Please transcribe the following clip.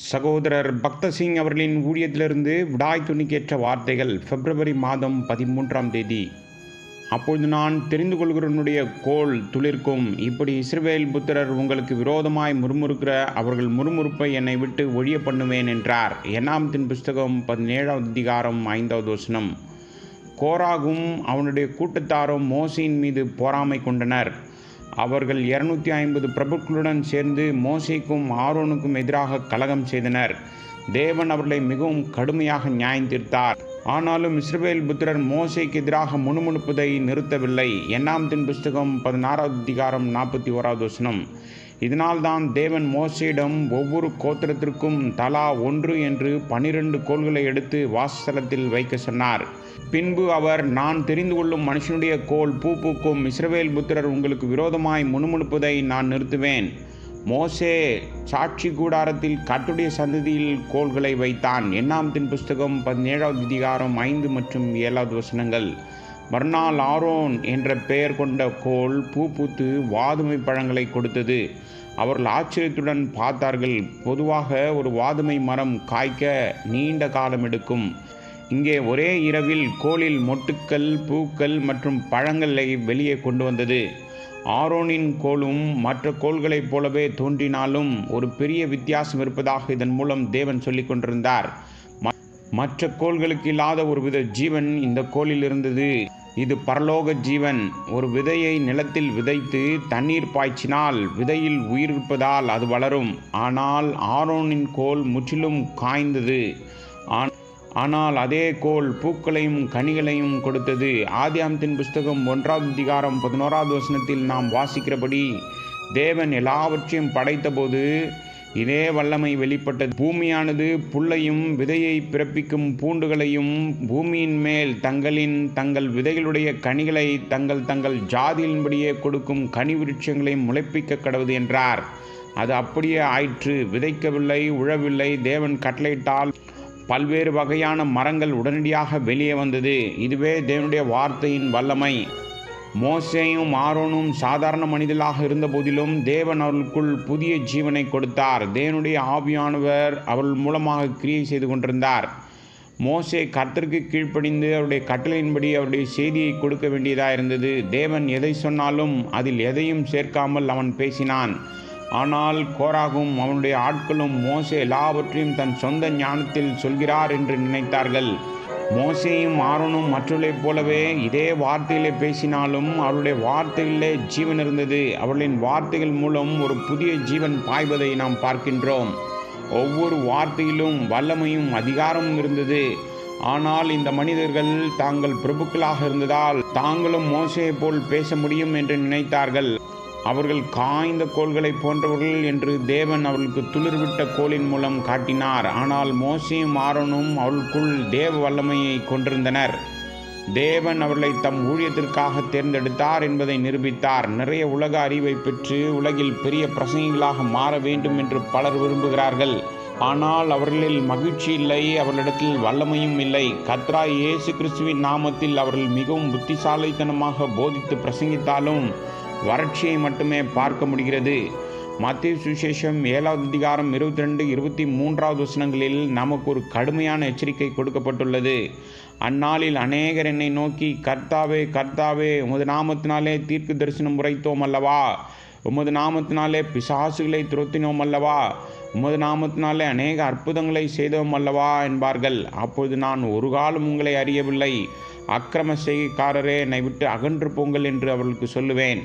சகோதரர் பக்தசிங் அவர்களின் ஊழியத்திலிருந்து விடாய் துணிக்கேற்ற வார்த்தைகள் பிப்ரவரி மாதம் 13ஆம் தேதி. அப்பொழுது நான் தெரிந்து கொள்கிறவனுடைய கோல் துளிர்க்கும். இப்படி இஸ்ரவேல் புத்திரர் உங்களுக்கு விரோதமாய் முறுமுறுக்கிற அவர்கள் முறுமுறுப்பை என்னை விட்டு ஒழிய பண்ணுவேன் என்றார். என்னாமத்தின் புஸ்தகம் 17ஆம் அதிகாரம் 5வது வசனம். கோராகும் அவனுடைய கூட்டத்தாரும் மோசையின் மீது பொறாமை கொண்டனர். அவர்கள் 250 பிரபுக்களுடன் சேர்ந்து மோசேக்கும் ஆரோனுக்கும் எதிராக கலகம் செய்தனர். தேவன் அவர்களை மிகவும் கடுமையாக நியாயம் தீர்த்தார். ஆனாலும் இஸ்ரவேல் புத்திரர் மோசேக்கு எதிராக முணுமுணுப்பதை நிறுத்தவில்லை. என்னாமத்தின் புஸ்தகம் 16வது அதிகாரம் 41வது வசனம். இதனால்தான் தேவன் மோசேயிடம் ஒவ்வொரு கோத்திரத்திற்கும் தலா 1 என்று 12 கோல்களை எடுத்து வாசஸ்தலத்தில் வைக்க சொன்னார். பின்பு அவர், நான் தெரிந்து கொள்ளும் மனுஷனுடைய கோல் பூ பூக்கும். இஸ்ரவேல் புத்திரர் உங்களுக்கு விரோதமாய் முணுமுணுப்பதை நான் நிறுத்துவேன். மோசே சாட்சி கூடாரத்தில் கர்த்தருடைய சந்ததியில் கோல்களை வைத்தான். என்னாமத்தின் புஸ்தகம் 17வது அதிகாரம் 5 மற்றும் 7வது வசனங்கள். மறுநாள் ஆரோன் என்ற பெயர் கொண்ட கோல் பூ பூத்து வாதுமை பழங்களை கொடுத்தது. அவர்கள் ஆச்சரியத்துடன் பார்த்தார்கள். பொதுவாக ஒரு வாதுமை மரம் காய்க்க நீண்ட காலம் எடுக்கும். இங்கே ஒரே இரவில் கோலில் மொட்டுக்கள், பூக்கள் மற்றும் பழங்களை வெளியே கொண்டு வந்தது. ஆரோனின் கோலும் மற்ற கோள்களைப் போலவே தோன்றினாலும் ஒரு பெரிய வித்தியாசம் இருப்பதாக இதன் மூலம் தேவன் சொல்லிக் கொண்டிருந்தார். மற்ற கோள்களுக்கு இல்லாத ஒரு வித ஜீவன் இந்த கோலில் இருந்தது. இது பரலோக ஜீவன். ஒரு விதையை நிலத்தில் விதைத்து தண்ணீர் பாய்ச்சினால் விதையில் உயிர் இருப்பதால் அது வளரும். ஆனால் ஆரோனின் கோல் முற்றிலும் காய்ந்தது. ஆனால் அதே கோல் பூக்களையும் கனிகளையும் கொடுத்தது. ஆதியாகமத்தின் புஸ்தகம் 1வது அதிகாரம் 11வது வசனத்தில் நாம் வாசிக்கிறபடி, தேவன் எல்லாவற்றையும் படைத்தபோது இதே வல்லமை வெளிப்பட்டது. பூமியானது புல்லையும் விதையை பிறப்பிக்கும் பூண்டுகளையும் பூமியின் மேல் தங்கள் விதைகளுடைய கனிகளை தங்கள் ஜாதியின்படியே கொடுக்கும் கனி விருட்சங்களையும் முளைப்பிக்க கடவுது என்றார். அது அப்படியே ஆயிற்று. விதைக்கவில்லை, உழவில்லை. தேவன் கட்டளையிட்டால் பல்வேறு வகையான மரங்கள் உடனடியாக வெளியே வந்தது. இதுவே தேவனுடைய வார்த்தையின் வல்லமை. மோசேயும் ஆரோனும் சாதாரண மனிதர்களாக இருந்த போதிலும் தேவன் அவர்களுக்குள் புதிய ஜீவனை கொடுத்தார். தேவனுடைய ஆவியானவர் அவர்கள் மூலமாக கிரியை செய்து கொண்டிருந்தார். மோசே கர்த்தருக்கு கீழ்ப்படிந்து அவருடைய கட்டளையின்படி அவருடைய செய்தியை கொடுக்க வேண்டியதாக இருந்தது. தேவன் எதை சொன்னாலும் அதில் எதையும் சேர்க்காமல் அவன் பேசினான். ஆனால் கோராகும் அவனுடைய ஆட்களும் மோசே எல்லாவற்றையும் தன் சொந்த ஞானத்தில் சொல்கிறார் என்று நினைத்தார்கள். மோசேயும் ஆரோனும் மற்றவர்களைப் போலவே இதே வார்த்தையிலே பேசினாலும் அவருடைய வார்த்தைகளிலே ஜீவன் இருந்தது. அவர்களின் வார்த்தைகள் மூலம் ஒரு புதிய ஜீவன் பாய்வதை நாம் பார்க்கின்றோம். ஒவ்வொரு வார்த்தையிலும் வல்லமையும் அதிகாரமும் இருந்தது. ஆனால் இந்த மனிதர்கள் தாங்கள் பிரபுக்களாக இருந்ததால் தாங்களும் மோசேயை போல் பேச முடியும் என்று நினைத்தார்கள். அவர்கள் காய்ந்த கோல்களை போன்றவர்கள் என்று தேவன் அவர்களுக்கு துளிர்விட்ட கோலின் மூலம் காட்டினார். ஆனால் மோசேயும் ஆரோனும் அவர்களுக்குள் தேவ வல்லமையை கொண்டிருந்தனர். தேவன் அவர்களை தம் ஊழியத்திற்காக தேர்ந்தெடுத்தார் என்பதை நிரூபித்தார். நிறைய உலக அறிவை பெற்று உலகில் பெரிய பிரசங்கிகளாக மாற வேண்டும் என்று பலர் விரும்புகிறார்கள். ஆனால் அவர்களில் மகிழ்ச்சி இல்லை, அவர்களிடத்தில் வல்லமையும் இல்லை. கர்த்தராகிய இயேசு கிறிஸ்துவின் நாமத்தில் அவர்கள் மிகவும் புத்திசாலித்தனமாக போதித்து பிரசங்கித்தாலும் வறட்சியை மட்டுமே பார்க்க முடிகிறது. மத்தேயு சுவிசேஷம் 7வது அதிகாரம் 22-23வது வசனங்களில் நமக்கு ஒரு கடுமையான எச்சரிக்கை கொடுக்கப்பட்டுள்ளது. அந்நாளில் அநேகர் என்னை நோக்கி, கர்த்தாவே கர்த்தாவே, உமது நாமத்தினாலே தீர்க்க தரிசனம் உரைத்தோம் அல்லவா? உமது நாமத்தினாலே பிசாசுகளை துரத்தினோம் அல்லவா? உமது நாமத்தினாலே அநேக அற்புதங்களை செய்தோம் அல்லவா என்பார்கள். அப்பொழுது நான் ஒரு காலம் உங்களை அறியவில்லை, அக்கிரம செய்கைக்காரரே, என்னை விட்டு அகன்று போங்கள் என்று அவர்களுக்கு சொல்லுவேன்.